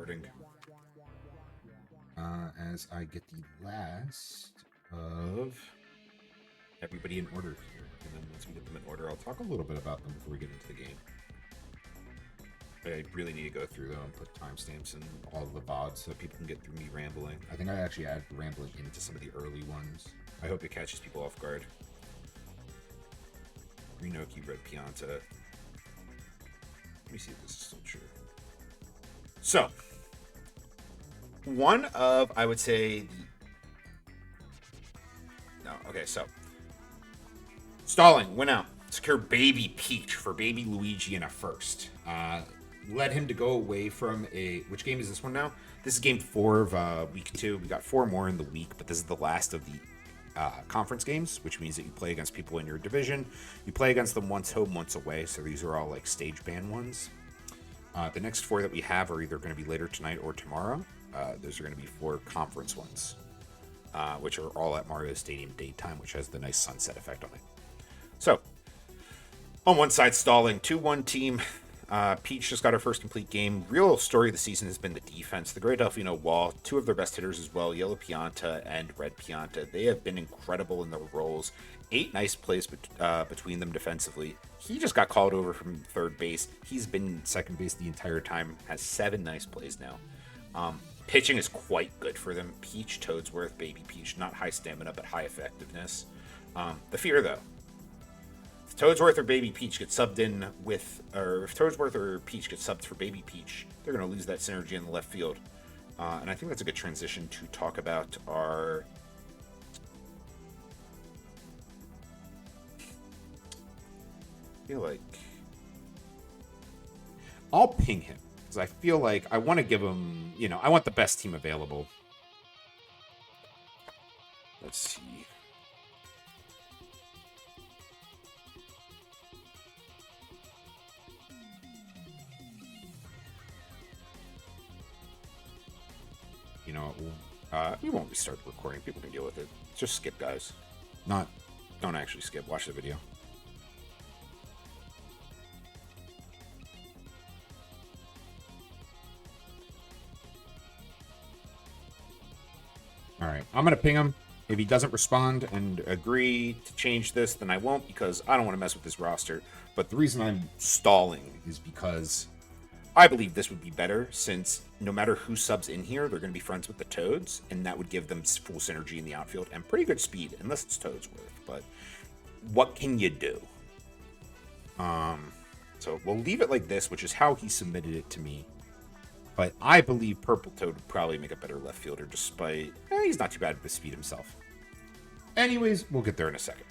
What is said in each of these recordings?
recording. As I get the last of everybody in order here. And then once we get them in order, I'll talk a little bit about them before we get into the game. I really need to go through them and put timestamps in all of the VODs so people can get through me rambling. I think I actually added rambling into some of the early ones. I hope it catches people off guard. Green Oki, Red Pianta. Let me see if this is still true. So, one of, I would say, so stalling, went out, secure Baby Peach for Baby Luigi in a first. Led him to go away from which game is this one now? This is game 4 of week 2. We got 4 more in the week, but this is the last of the conference games, which means that you play against people in your division. You play against them once home, once away, so these are all like stage ban ones. The next 4 that we have are either going to be later tonight or tomorrow. Those are going to be 4 conference ones, which are all at Mario Stadium daytime, which has the nice sunset effect on it. So, on one side, stalling, 2-1 team. Peach just got her first complete game. Real story of the season has been the defense. The Great Delfino Wall, 2 of their best hitters as well, Yellow Pianta and Red Pianta. They have been incredible in their roles. 8 nice plays between them defensively. He just got called over from third base. He's been second base the entire time. Has 7 nice plays now. Pitching is quite good for them. Peach, Toadsworth, Baby Peach. Not high stamina, but high effectiveness. The fear, though. If Toadsworth or Baby Peach get subbed in with, or if Toadsworth or Peach get subbed for Baby Peach, they're going to lose that synergy in the left field. And I think that's a good transition to talk about our... I feel like... I'll ping him, because I feel like I want to give him, I want the best team available. Let's see. We won't restart the recording. People can deal with it. Just skip, guys. Don't actually skip. Watch the video. All right, I'm going to ping him. If he doesn't respond and agree to change this, then I won't, because I don't want to mess with this roster. But the reason I'm stalling is because I believe this would be better, since no matter who subs in here, they're going to be friends with the Toads, and that would give them full synergy in the outfield and pretty good speed, unless it's Toadsworth. But what can you do? So we'll leave it like this, which is how he submitted it to me. But I believe Purple Toad would probably make a better left fielder, despite he's not too bad with speed himself. Anyways, we'll get there in a second.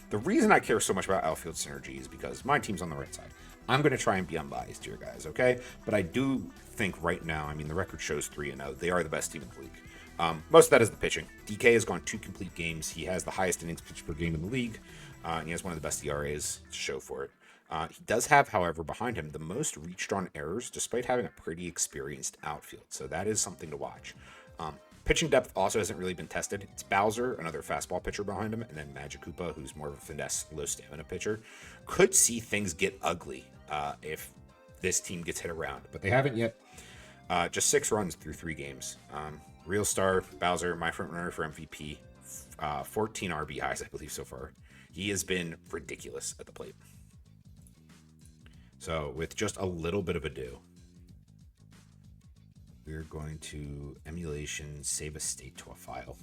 The reason I care so much about outfield synergy is because my team's on the right side. I'm going to try and be unbiased here, guys, okay? But I do think right now, the record shows 3-0. They are the best team in the league. Most of that is the pitching. DK has gone 2 complete games. He has the highest innings pitched per game in the league. And he has one of the best ERAs to show for it. He does have, however, behind him, the most reached on errors, despite having a pretty experienced outfield. So that is something to watch. Pitching depth also hasn't really been tested. It's Bowser, another fastball pitcher behind him, and then Magikoopa, who's more of a finesse, low stamina pitcher. Could see things get ugly if this team gets hit around, but they haven't yet. Just 6 runs through 3 games. Real star, Bowser, my front runner for MVP. 14 RBIs, I believe, so far. He has been ridiculous at the plate. So with just a little bit of ado, we're going to emulation save a state to a file.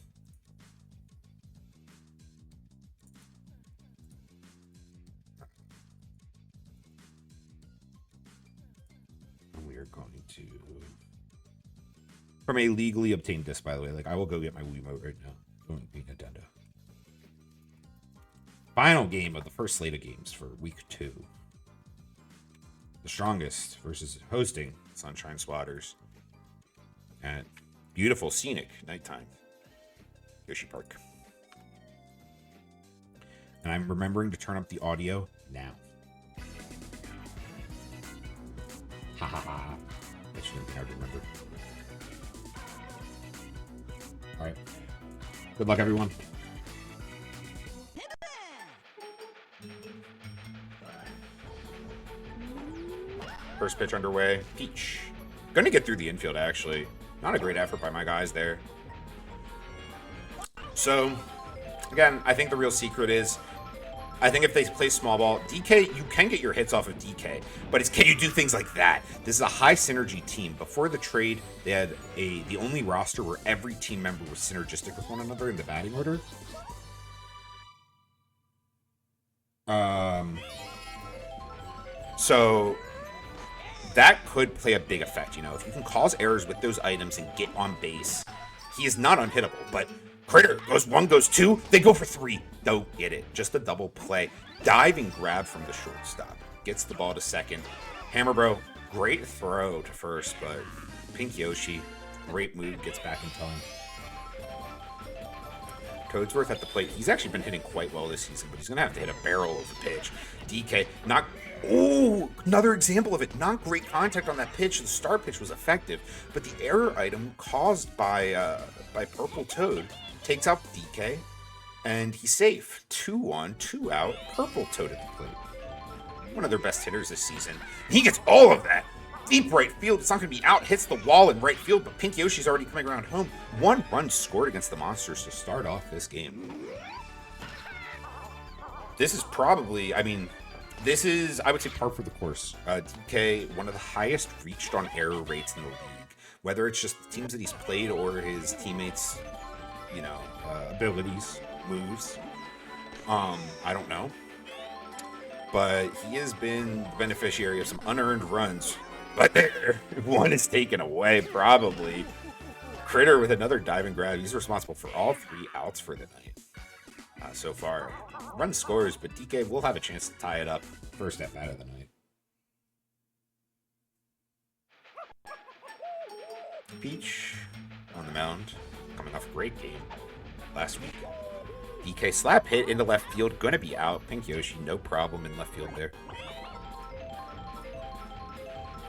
And we are going to, from a legally obtained disc, by the way, I will go get my Wiimote right now. Don't be Nintendo. Final game of the first slate of games for week 2. The strongest versus hosting Sunshine Swatters at beautiful scenic nighttime Yoshi Park. And I'm remembering to turn up the audio now. Ha ha ha. That shouldn't be hard to remember. All right. Good luck, everyone. First pitch underway. Peach. Gonna get through the infield, actually. Not a great effort by my guys there. So, again, I think the real secret is, I think if they play small ball, DK, you can get your hits off of DK, but it's can you do things like that? This is a high synergy team. Before the trade, they had the only roster where every team member was synergistic with one another in the batting order. So that could play a big effect, you know. If you can cause errors with those items and get on base, he is not unhittable, but Critter goes 1, goes 2, they go for 3. Don't get it. Just a double play. Diving grab from the shortstop. Gets the ball to second. Hammer Bro, great throw to first, but Pink Yoshi, great move, gets back in time. Coadsworth at the plate. He's actually been hitting quite well this season, but he's going to have to hit a barrel of a pitch. DK, not... Oh, another example of it. Not great contact on that pitch. The start pitch was effective, but the error item caused by Purple Toad takes out DK, and he's safe. 2 on, 2 out. Purple Toad at the plate. One of their best hitters this season. He gets all of that. Deep right field. It's not going to be out. Hits the wall in right field, but Pink Yoshi's already coming around home. 1 run scored against the Monsters to start off this game. This is probably, I mean, this is, I would say, par for the course. DK, one of the highest reached on error rates in the league. Whether it's just the teams that he's played or his teammates, you know, abilities, moves. I don't know. But he has been the beneficiary of some unearned runs. But there, 1 is taken away, probably. Critter with another dive and grab. He's responsible for all 3 outs for the night so far. Run scores, but DK will have a chance to tie it up. First at bat of the night. Peach on the mound, coming off a great game last week. DK slap hit into left field, gonna be out. Pink Yoshi, no problem in left field there.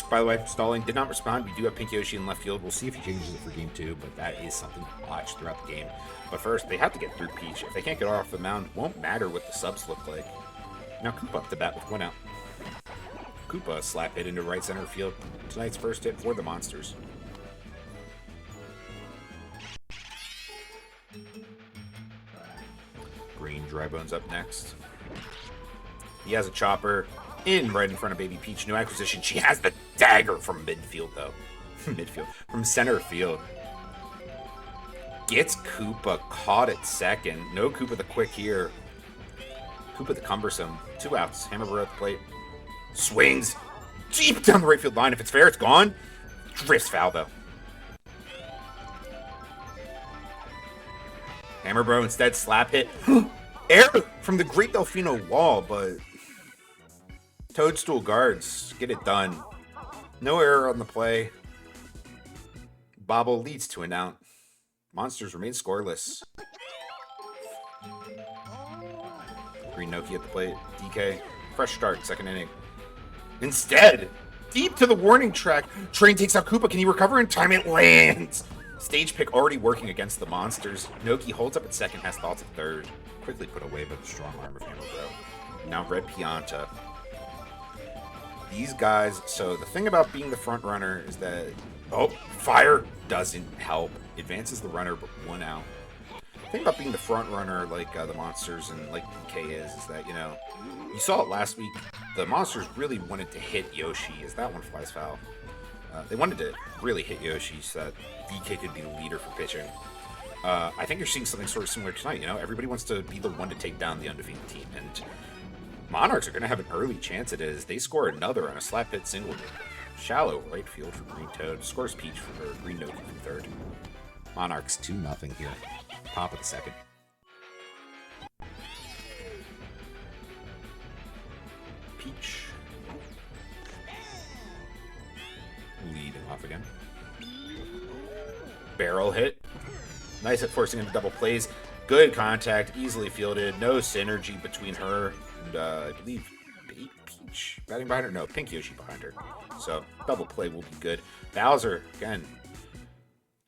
By the way, Stalling did not respond. We do have Pink Yoshi in left field. We'll see if he changes it for game 2, but that is something to watch throughout the game. But first, they have to get through Peach. If they can't get off the mound, it won't matter what the subs look like. Now Koopa up to bat with 1 out. Koopa slap hit into right center field. Tonight's first hit for the Monsters. Green Dry Bones up next. He has a chopper in right in front of Baby Peach. New acquisition. She has the dagger from midfield, though. Midfield. From center field. Gets Koopa caught at second. No Koopa the quick here. Koopa the cumbersome. 2 outs. Hammer Bro at the plate. Swings. Deep down the right field line. If it's fair, it's gone. Drifts foul, though. Hammer Bro instead slap hit. Air from the Great Delfino wall, but Toadstool guards get it done. No error on the play. Bobble leads to an out. Monsters remain scoreless. Green Noki at the plate. DK. Fresh start, second inning. Instead, deep to the warning track. Train takes out Koopa. Can he recover in time? It lands. Stage pick already working against the Monsters. Noki holds up at second, has thoughts at third. Quickly put away by the strong arm of Hammer Bro. Now Red Pianta. These guys, so the thing about being the front runner is that, oh, fire doesn't help. Advances the runner, but 1 out. The thing about being the front runner, like the Monsters and like DK is that, you know, you saw it last week. The Monsters really wanted to hit Yoshi as that one flies foul. They wanted to really hit Yoshi so that DK could be the leader for pitching. I think you're seeing something sort of similar tonight, you know? Everybody wants to be the one to take down the undefeated team, and Monarchs are going to have an early chance at it as they score another on a slap hit single. Shallow right field for Green Toad. Scores Peach for Green Noki from third. Monarchs 2-0 here. Top of the second. Peach. Leading off again. Barrel hit. Nice at forcing into double plays. Good contact, easily fielded. No synergy between her and, I believe, Peach batting behind her. No, Pink Yoshi behind her. So, double play will be good. Bowser, again,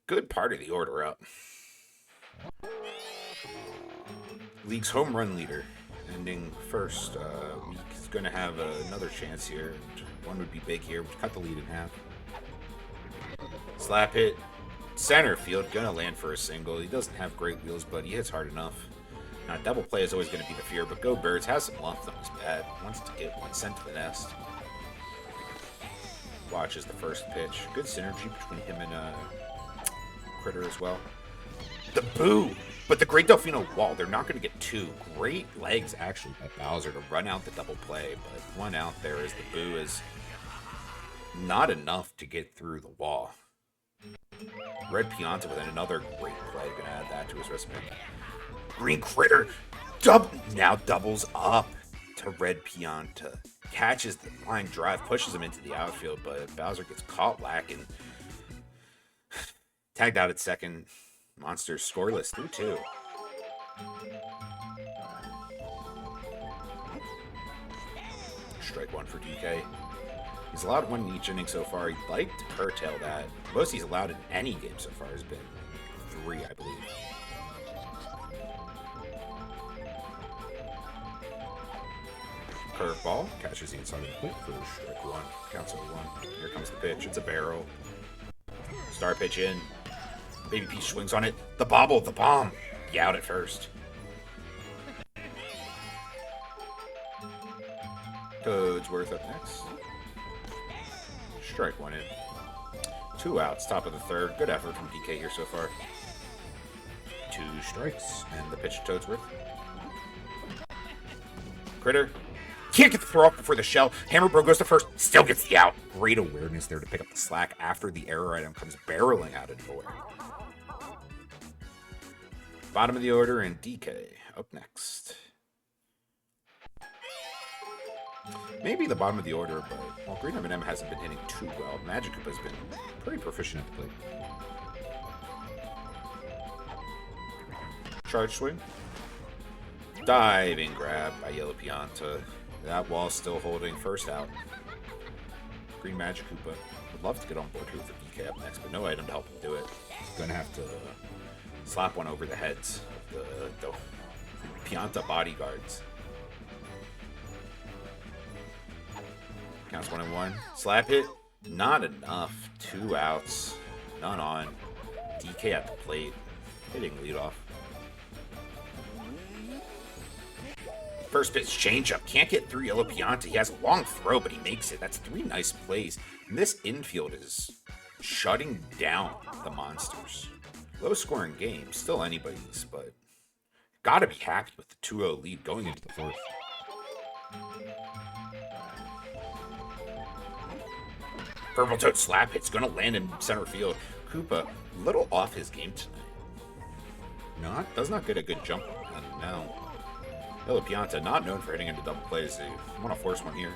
good part of the order up. League's home run leader, ending first. He's going to have another chance here. And one would be big here. We'd cut the lead in half. Slap hit. Center field, gonna land for a single. He doesn't have great wheels, but he hits hard enough. Now, double play is always going to be the fear, but Go Birds has some length on his bat. Wants to get one sent to the nest. Watches the first pitch. Good synergy between him and Critter as well. The boo! But the Great Delfino wall, they're not going to get two. Great legs, actually, by Bowser to run out the double play, but one out there as the boo is not enough to get through the wall. Red Pianta with another great play. Going to add that to his resume. Green Critter now doubles up to Red Pianta. Catches the line drive, pushes him into the outfield, but Bowser gets caught lacking. Tagged out at second. Monsters scoreless, 3-2. Strike one for DK. He's allowed one in each inning so far. He'd like to curtail that. Most he's allowed in any game so far has been 3, I believe. Curveball, catches the inside of the plate for strike one. Counts over one. Here comes the pitch. It's a barrel. Star pitch in. Baby Peach swings on it. The bobble, the bomb. You out at first. Toadsworth up next. Strike one in. 2 outs, top of the third. Good effort from DK here so far. 2 strikes, and the pitch to Toadsworth. Critter. Can't get the throw up before the shell. Hammer Bro goes to first. Still gets the out. Great awareness there to pick up the slack after the error item comes barreling out of nowhere. Bottom of the order, and DK up next. Maybe the bottom of the order, but well, Green M&M hasn't been hitting too well. Magikarp has been pretty proficient at the plate. Charge swing. Diving grab by Yellow Pianta. That wall's still holding. First out. Green Magikarp would love to get on board here with the DK up next, but no item to help him do it. Gonna have to slap one over the heads of the Pianta bodyguards. Counts 1-1. Slap hit. Not enough. 2 outs. None on. DK at the plate. Hitting leadoff. First pitch changeup. Can't get through Yellow Pianta. He has a long throw, but he makes it. That's 3 nice plays. And this infield is shutting down the Monsters. Low scoring game. Still anybody's, but gotta be happy with the 2-0 lead going into the 4th. Purple Toad slap hit's gonna land in center field. Koopa, a little off his game tonight. Does not get a good jump on him now. Yellow Pianta, not known for hitting into double plays. They want to force one here.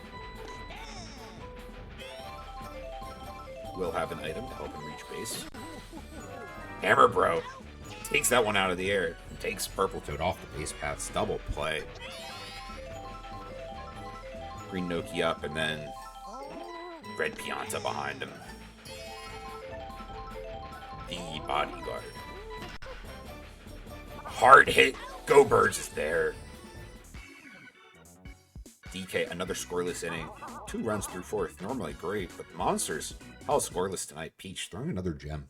Will have an item to help him reach base. Hammer Bro takes that one out of the air and takes Purple Toad off the base paths. Double play. Green Noki up, and then Red Pianta behind him. The bodyguard. Hard hit. Go Birds is there. DK, another scoreless inning. 2 runs through 4th. Normally great, but the Monsters, all scoreless tonight. Peach throwing another gem.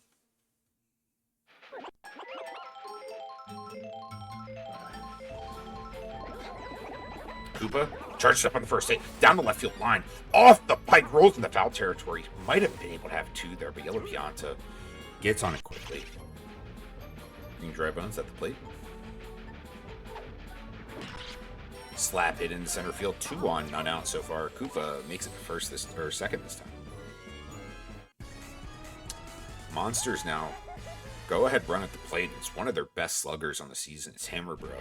Koopa charges up on the first hit, down the left field line, off the pike, rolls in the foul territory. Might have been able to have 2 there, but Yellow Pianta gets on it quickly. Green Dry Bones at the plate. Slap hit in center field, 2 on, none out so far. Koopa makes it second this time. Monsters now go ahead run at the plate. It's one of their best sluggers on the season. It's Hammer Bro.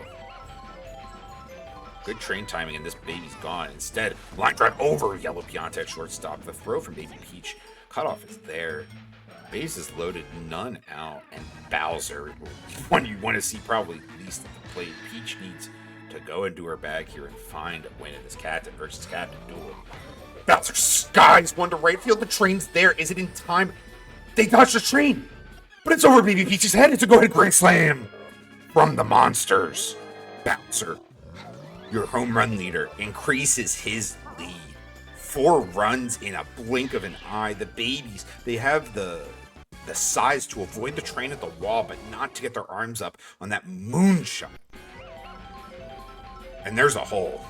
Good train timing, and this baby's gone. Instead, line drive over Yellow Pianta at shortstop. The throw from Baby Peach. Cutoff is there. Base is loaded, none out. And Bowser, one you want to see probably least at the plate. Peach needs to go into her bag here and find a win in this Captain versus Captain duel. Bowser skies one to right field. The train's there. Is it in time? They dodged the train, but it's over Baby Peach's head. It's a go-ahead grand slam from the Monsters. Bowser, your home run leader, increases his lead. 4 runs in a blink of an eye. The babies, they have the the size to avoid the train at the wall, but not to get their arms up on that moonshot. And there's a hole.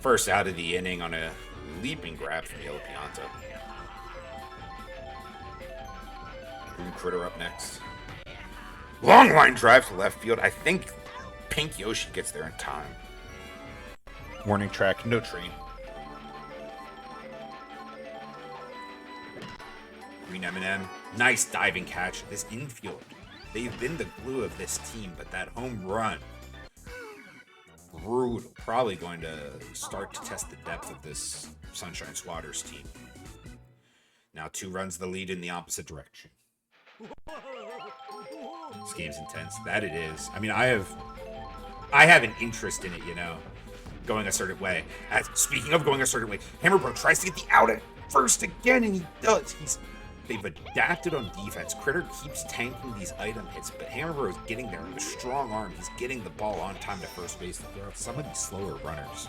First out of the inning on a leaping grab from Yellow Pianta. Green Critter up next. Long line drive to left field. I think Pink Yoshi gets there in time. Warning track, no train. Green M&M. Nice diving catch. This infield, they've been the glue of this team, but that home run, brutal. Probably going to start to test the depth of this Sunshine Squatters team. Now 2 runs the lead in the opposite direction. This game's intense. That it is. I mean, I have an interest in it, you know, going a certain way. Speaking of going a certain way, Hammer Bro tries to get the out at first again, and he does. They've adapted on defense. Critter keeps tanking these item hits, but Hammer Bro is getting there with a strong arm. He's getting the ball on time to first base to throw out some of these slower runners.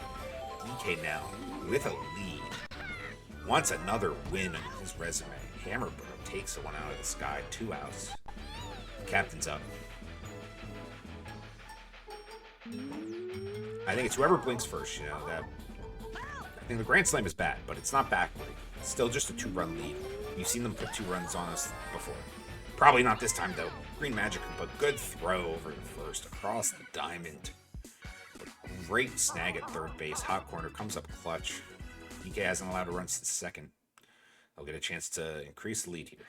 DK now with a lead. Wants another win on his resume. Hammer Bro takes one out of the sky. 2 outs. Captain's up. I think it's whoever blinks first, you know, that. I think the Grand Slam is bad, but it's not backward. It's still just a 2-run lead. You've seen them put 2 runs on us before. Probably not this time, though. Green Magic, but good throw over the first, across the diamond. But great snag at third base. Hot corner comes up clutch. DK hasn't allowed a run since second. They'll get a chance to increase the lead here.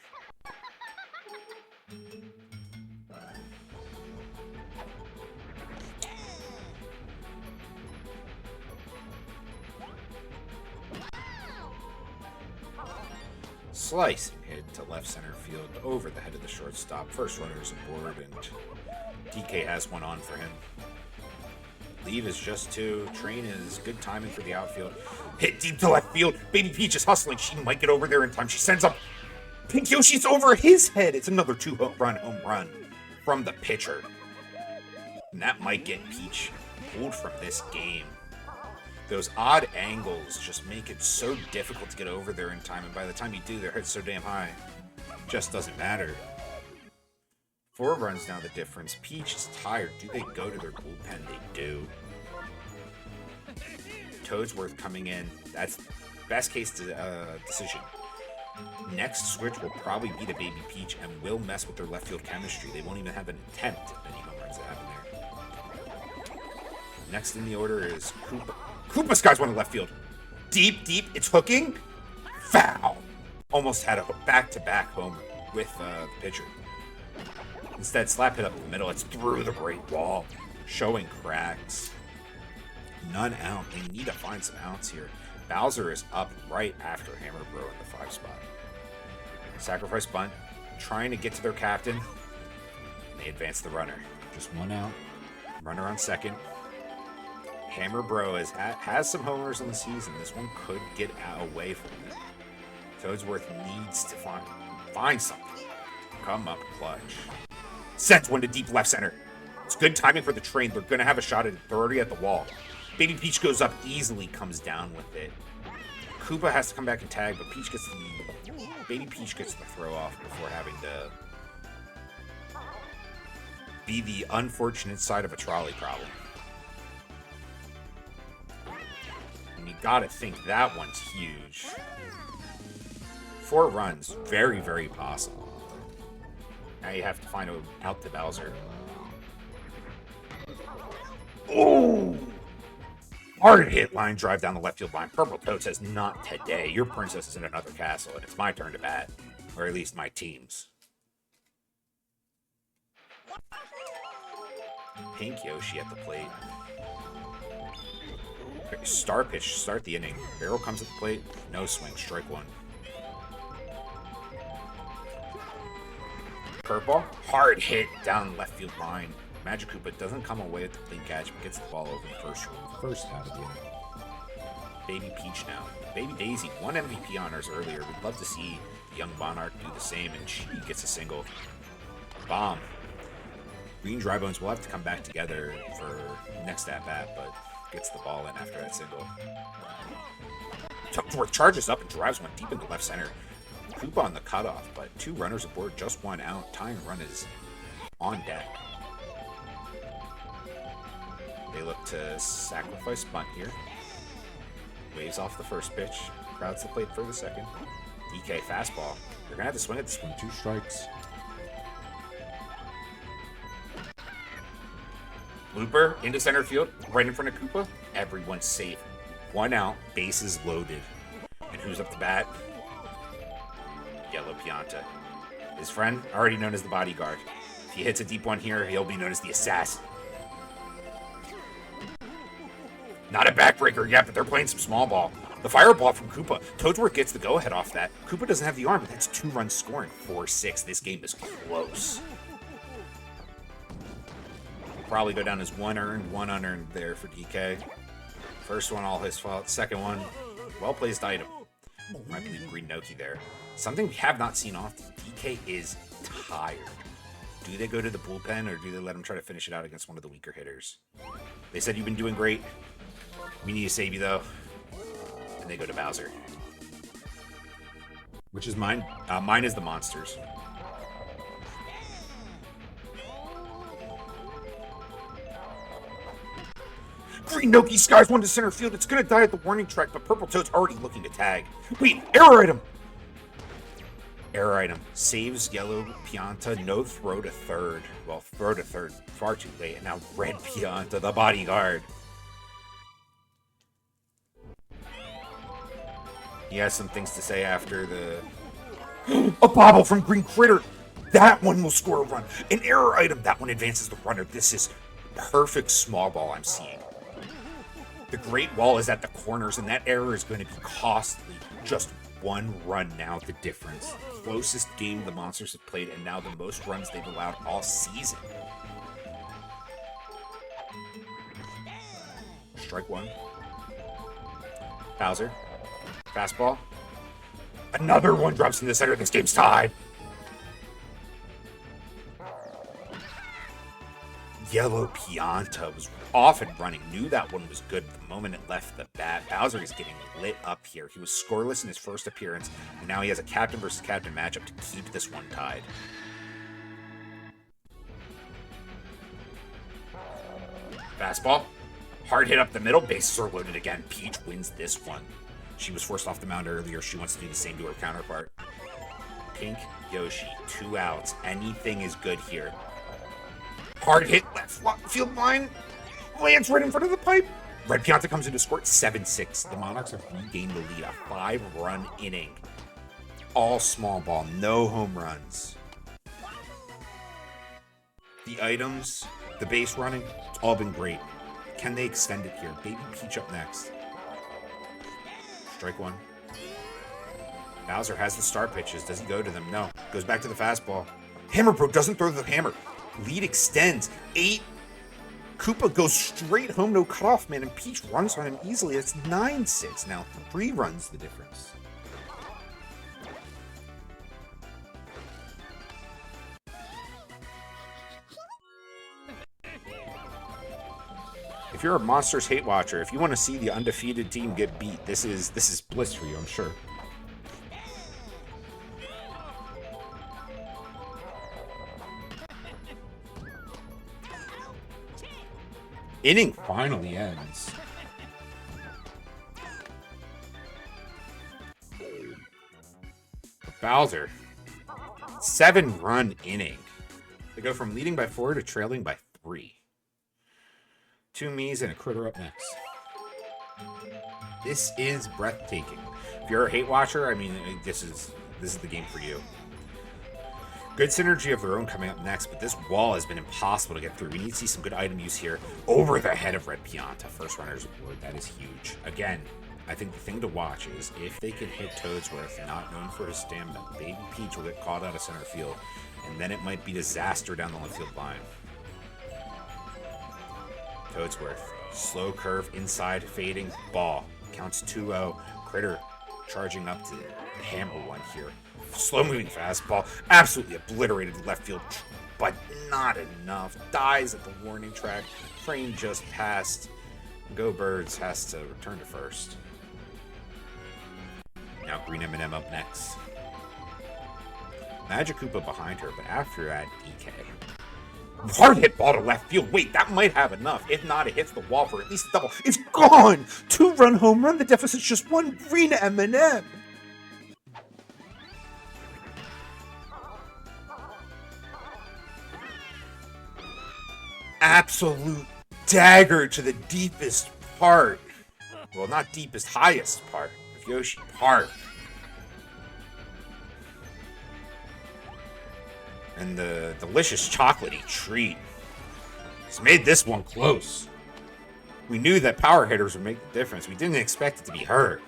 Slice hit to left center field over the head of the shortstop. First runner is aboard, and DK has one on for him. Lead is just 2. Train is good timing for the outfield. Hit deep to left field. Baby Peach is hustling. She might get over there in time. She sends up Pink Yoshi's over his head. It's another 2-run home run from the pitcher. And that might get Peach pulled from this game. Those odd angles just make it so difficult to get over there in time, and by the time you do, their head's so damn high. It just doesn't matter. 4 runs now the difference. Peach is tired. Do they go to their bullpen? They do. Toadsworth coming in. That's best case decision. Next switch will probably be to Baby Peach and will mess with their left field chemistry. They won't even have an attempt at any home runs that happen there. Next in the order is Koopa. Koopa skies one to left field. Deep, deep. It's hooking. Foul. Almost had a back-to-back homer with the pitcher. Instead, slap hit up the middle. It's through the great wall. Showing cracks. None out. They need to find some outs here. Bowser is up right after Hammer Bro in the 5 spot. Sacrifice bunt. Trying to get to their captain. They advance the runner. Just 1 out. Runner on second. Hammer Bro has some homers on the season. This one could get away from him. Toadsworth needs to find something. Come up clutch. Sends one to deep left center. It's good timing for the train. They're going to have a shot at it. They're already at the wall. Baby Peach goes up easily, comes down with it. Koopa has to come back and tag, but Baby Peach gets the throw off before having to be the unfortunate side of a trolley problem. And you gotta think that one's huge. 4 runs, very, very possible. Now you have to find out to Bowser. Oh! Hard hit line drive down the left field line. Purple Toad says, not today. Your princess is in another castle, and it's my turn to bat. Or at least my team's. Pink Yoshi at the plate. Star pitch, start the inning. Barrel comes at the plate. No swing, strike 1. Curveball, hard hit down left field line. Magic Koopa doesn't come away with the clean catch, but gets the ball over the first out of the inning. Baby Peach now. Baby Daisy won MVP honors earlier. We'd love to see the young Monarch do the same, and she gets a single. Bomb. Green Dry Bones will have to come back together for next at bat, but gets the ball in after that single. Toadsworth charges up and drives one deep into left center. Koopa on the cutoff, but 2 runners aboard, just 1 out. Tying run is on deck. They look to sacrifice bunt here. Waves off the first pitch. Crowds the plate for the second. DK fastball. They're going to have to swing at this one. 2 strikes. Looper into center field, right in front of Koopa. Everyone's safe. 1 out, bases loaded. And who's up to bat? Yellow Pianta. His friend, already known as the bodyguard. If he hits a deep one here, he'll be known as the assassin. Not a backbreaker yet, but they're playing some small ball. The fireball from Koopa. Toadsworth gets the go-ahead off that. Koopa doesn't have the arm, but that's 2 runs scoring. 4-6. This game is close. Probably go down as 1 earned, 1 unearned there for DK. First one, all his fault. Second one, well-placed item. I believe Green Noki there. Something we have not seen often. DK is tired. Do they go to the bullpen, or do they let him try to finish it out against one of the weaker hitters? They said, you've been doing great. We need to save you, though. And they go to Bowser. Which is mine. Mine is the Monsters. Green Noki skies one to center field. It's going to die at the warning track, but Purple Toad's already looking to tag. Wait, error item! Error item. Saves Yellow Pianta. No throw to third. Well, throw to third. Far too late. And now Red Pianta, the bodyguard. He has some things to say after the... A bobble from Green Critter! That one will score a run. An error item. That one advances the runner. This is perfect small ball I'm seeing. The Great Wall is at the corners, and that error is going to be costly. Just 1 run now, the difference. Closest game the Monsters have played, and now the most runs they've allowed all season. Strike 1. Bowser. Fastball. Another one drops in the center. This game's tied. Yellow Pianta was off and running. Knew that one was good the moment it left the bat. Bowser is getting lit up here. He was scoreless in his first appearance, and now he has a captain versus captain matchup to keep this one tied. Fastball. Hard hit up the middle. Bases are loaded again. Peach wins this one. She was forced off the mound earlier. She wants to do the same to her counterpart. Pink Yoshi. 2 outs. Anything is good here. Hard hit left field line. Lands right in front of the pipe. Red Pianta comes in to score 7-6. The Monarchs have regained the lead. A 5-run inning. All small ball. No home runs. The items, the base running, it's all been great. Can they extend it here? Baby Peach up next. Strike 1. Bowser has the star pitches. Does he go to them? No. Goes back to the fastball. Hammer Bro doesn't throw the hammer. Lead extends. 8. Koopa goes straight home, no cutoff, man, and Peach runs on him easily. It's 9-6 now. 3 runs the difference. If you're a Monsters hate watcher, if you want to see the undefeated team get beat, this is bliss for you, I'm sure. Inning finally ends. Bowser, 7-run inning. They go from leading by 4 to trailing by 3. 2 me's and a critter up next. This is breathtaking. If you're a hate watcher, I mean, this is the game for you. Good synergy of their own coming up next, but this wall has been impossible to get through. We need to see some good item use here. Over the head of Red Pianta. First runners aboard. That is huge. Again, I think the thing to watch is if they can hit Toadsworth, not known for his stamina, Baby Peach will get caught out of center field, and then it might be disaster down the left field line. Toadsworth. Slow curve, inside, fading, ball. Counts 2-0. Critter charging up to hammer one here. Slow-moving fastball. Absolutely obliterated left field, but not enough. Dies at the warning track. Train just passed. Go Birds has to return to first. Green M&M up next. Magic Koopa behind her, but after that, DK. Hard hit ball to left field. Wait, that might have enough. If not, it hits the wall for at least a double. It's gone! 2-run home run. The deficit's just 1 green M&M. Absolute dagger to the deepest part. Well, not deepest, highest part of Yoshi Park. And the delicious chocolatey treat has made this one close. We knew that power hitters would make the difference. We didn't expect it to be her.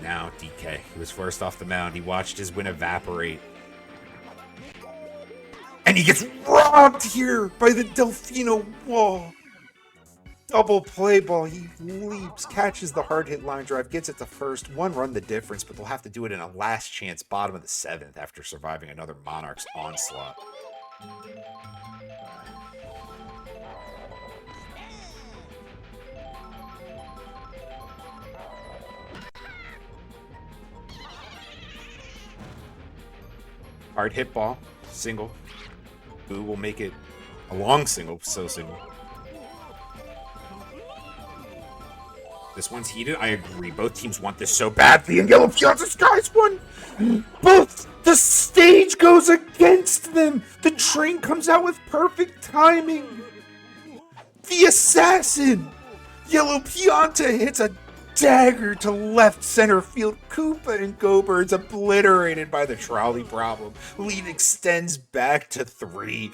Now DK, he was first off the mound. He watched his win evaporate. And he gets robbed here by the Delfino wall. Double play ball. He leaps, catches the hard hit line drive, gets it to first. 1 run the difference, but they'll have to do it in a last chance bottom of the 7th after surviving another Monarchs onslaught. Hard hit ball, single. Boo will make it a long single, so single. This one's heated. I agree. Both teams want this so badly, and Yellow Piazza Skies won. Both the stage goes against them. The train comes out with perfect timing. The assassin, Yellow Pianta, hits a dagger to left center field. Koopa and Go-Birds obliterated by the trolley problem. Lead extends back to 3.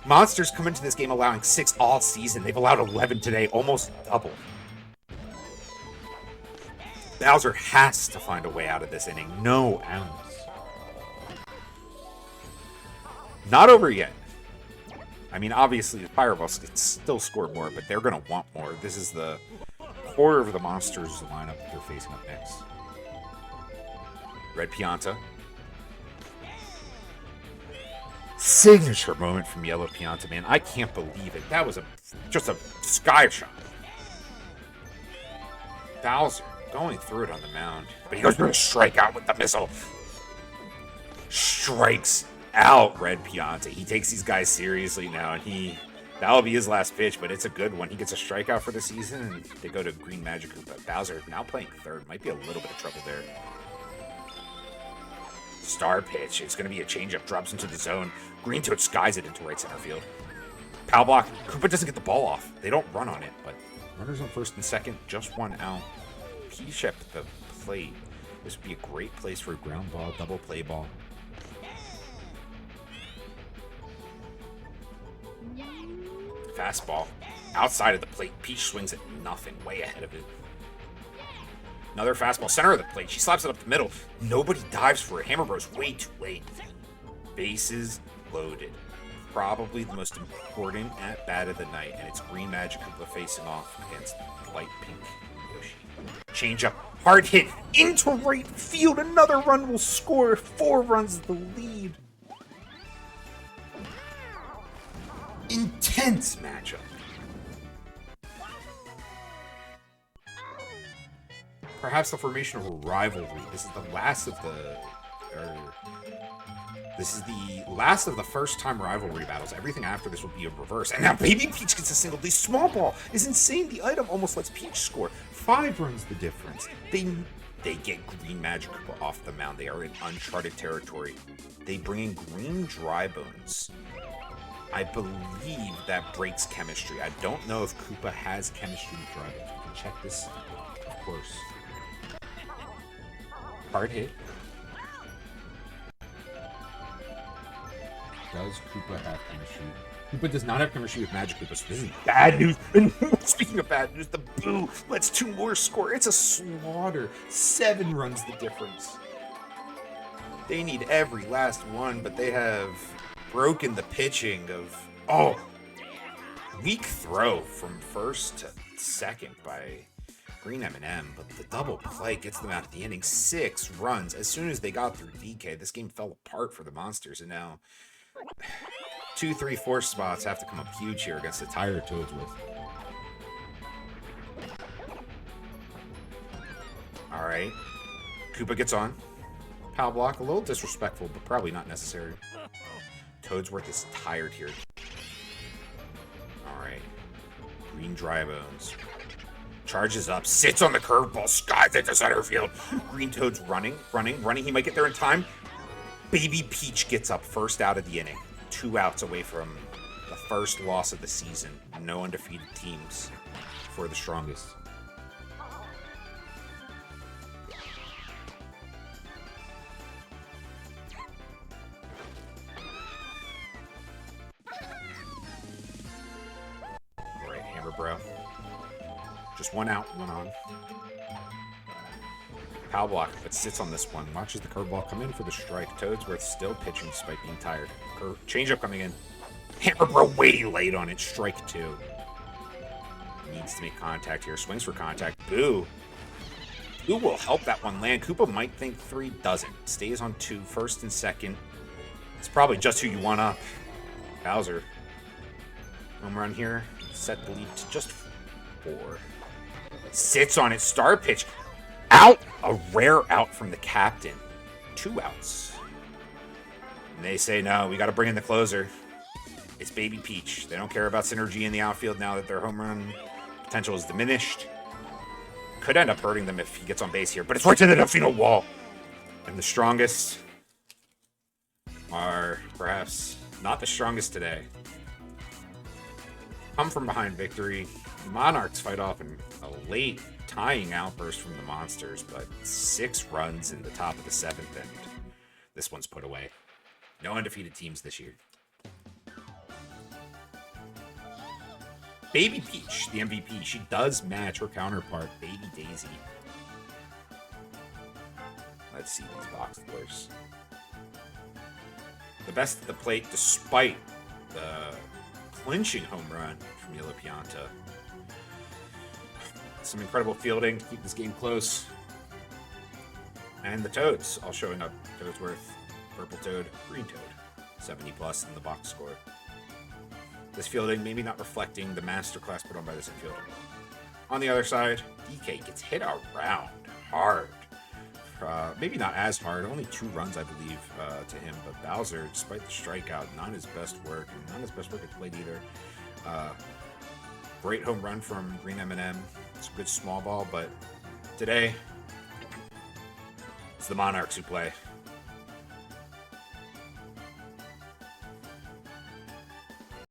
Monsters come into this game allowing 6 all season. They've allowed 11 today, almost double. Bowser has to find a way out of this inning. No outs. Not over yet. I mean, obviously, the Fireballs can still score more, but they're going to want more. This is the core of the Monsters lineup that they're facing up next. Red Pianta. Signature moment from Yellow Pianta, man. I can't believe it. That was just a sky shot. Bowser going through it on the mound. But he goes for a strikeout with the missile. Strikes out Red Pianta. He takes these guys seriously now, and that'll be his last pitch, but it's a good one. He gets a strikeout for the season, and they go to Green Magic Koopa. Bowser now playing third. Might be a little bit of trouble there. Star pitch. It's going to be a changeup. Drops into the zone. Green Toad skies it into right center field. Pow block. Koopa doesn't get the ball off. They don't run on it, but runners on first and second. Just 1 out. Peach at the plate. This would be a great place for a ground ball, double play ball. Fastball. Outside of the plate. Peach swings at nothing. Way ahead of it. Another fastball, center of the plate. She slaps it up the middle. Nobody dives for it. Hammer Bros way too late. Bases loaded. Probably the most important at-bat of the night, and it's Green Magic Koopa facing off against light pink Yoshi. Change up, hard hit into right field. Another run will score. 4 runs the lead. Intense matchup. Perhaps the formation of a rivalry. This is the last of the first-time rivalry battles. Everything after this will be a reverse. And now Baby Peach gets a single. The small ball is insane. The item almost lets Peach score. 5 runs the difference. They get Green Magic Koopa off the mound. They are in uncharted territory. They bring in Green Dry Bones. I believe that breaks chemistry. I don't know if Koopa has chemistry with Dry Bones. We can check this, of course. Hard hit. Does Koopa have chemistry? Koopa does not have chemistry with Magic Koopa, so this is bad news. And speaking of bad news, the Boo lets 2 more score. It's a slaughter. 7 runs the difference. They need every last one, but they have broken the pitching of... weak throw from first to second by Green M&M, but the double play gets them out of the inning. 6 runs. As soon as they got through DK, this game fell apart for the Monsters, and now 2, 3, 4 spots have to come up huge here against the Tiger Toads with. All right. Koopa gets on. Power block, a little disrespectful, but probably not necessary. Toadsworth is tired here. All right. Green Dry Bones. Charges up, sits on the curveball, skies into center field. Green Toad's running. He might get there in time. Baby Peach gets up first out of the inning. 2 outs away from the first loss of the season. No undefeated teams for the strongest. All right, Hammer Bro. Just 1 out, 1 on. Foul block, but sits on this one. Watches the curveball come in for the strike. Toadsworth still pitching despite being tired. Changeup coming in. Hammer Bro way late on it. Strike 2. Needs to make contact here. Swings for contact. Boo. Boo will help that one land. Koopa might think 3. Doesn't. Stays on 2. First and second. It's probably just who you want up. Bowser. Home run here. Set the lead to just 4. Sits on it. Star pitch. Out! A rare out from the captain. 2 outs. And they say, no, we got to bring in the closer. It's Baby Peach. They don't care about synergy in the outfield now that their home run potential is diminished. Could end up hurting them if he gets on base here, but it's right to the left field wall. And the strongest are perhaps not the strongest today. Come from behind victory. The Monarchs fight off in a late tying outburst from the Monsters, but 6 runs in the top of the 7th, and this one's put away. No undefeated teams this year. Baby Peach, the MVP, she does match her counterpart, Baby Daisy. Let's see these box scores. The best at the plate, despite the clinching home run from Yellow Pianta. Some incredible fielding to keep this game close. And the Toads all showing up. Toadsworth, Purple Toad, Green Toad. 70 plus in the box score. This fielding maybe not reflecting the masterclass put on by this infielder. On the other side, DK gets hit around hard. Maybe not as hard, only 2 runs, I believe, to him. But Bowser, despite the strikeout, not his best work, and not his best work at the plate either. Great home run from Green M&M. It's a good small ball, but today, it's the Monarchs who play.